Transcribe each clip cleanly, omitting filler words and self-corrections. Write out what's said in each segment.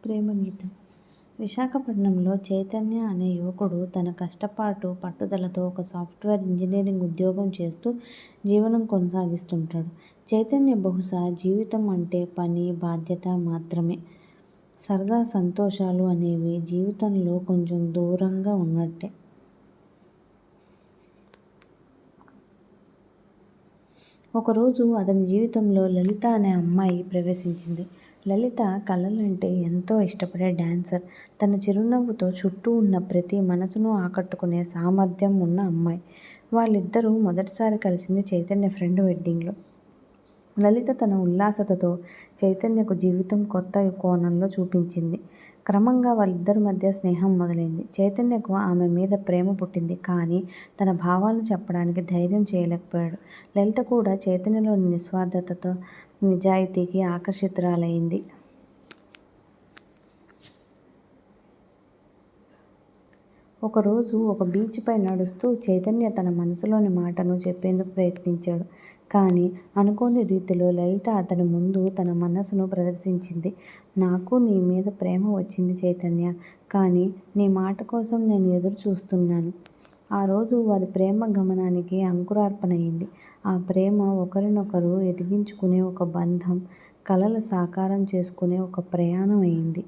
ప్రేమ గీతం. విశాఖపట్నంలో చైతన్య అనే యువకుడు తన కష్టపాటు, పట్టుదలతో ఒక సాఫ్ట్వేర్ ఇంజనీరింగ్ ఉద్యోగం చేస్తూ జీవనం కొనసాగిస్తుంటాడు. చైతన్య బహుశా జీవితం అంటే పని, బాధ్యత మాత్రమే. సరదా, సంతోషాలు అనేవి జీవితంలో కొంచెం దూరంగా ఉన్నట్టే. ఒకరోజు అతని జీవితంలో లలిత అనే అమ్మాయి ప్రవేశించింది. లలిత కళలంటే ఎంతో ఇష్టపడే డాన్సర్. తన చిరునవ్వుతో చుట్టూ ఉన్న ప్రతి మనసును ఆకట్టుకునే సామర్థ్యం ఉన్న అమ్మాయి. వాళ్ళిద్దరూ మొదటిసారి కలిసింది చైతన్య ఫ్రెండ్ వెడ్డింగ్లో. లలిత తన ఉల్లాసతతో చైతన్యకు జీవితం కొత్త కోణంలో చూపించింది. క్రమంగా వాళ్ళిద్దరి మధ్య స్నేహం మొదలైంది. చైతన్యకు ఆమె మీద ప్రేమ పుట్టింది. కానీ తన భావాలను చెప్పడానికి ధైర్యం చేయలేకపోయాడు. లలిత కూడా చైతన్యలోని నిస్వార్థతతో, నిజాయితీకి ఆకర్షితురాలైంది. ఒకరోజు ఒక బీచ్ పై నడుస్తూ చైతన్య తన మనసులోని మాటను చెప్పేందుకు ప్రయత్నించాడు. కానీ అనుకోని రీతిలో లలిత అతని ముందు తన మనసును ప్రదర్శించింది. నాకు నీ మీద ప్రేమ వచ్చింది చైతన్య. కానీ నీ మాట కోసం నేను ఎదురు చూస్తున్నాను. ఆ రోజు వారి ప్రేమ గమనానికి అంకురార్పణయింది. ఆ ప్రేమ ఒకరినొకరు ఎదిగించుకునే ఒక బంధం, కలలు సాకారం చేసుకునే ఒక ప్రయాణం అయింది.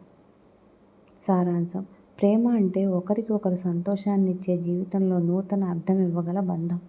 సారాంశం: ప్రేమ అంటే ఒకరికి ఒకరు సంతోషాన్నిచ్చే, జీవితంలో నూతన అర్థం ఇవ్వగల బంధం.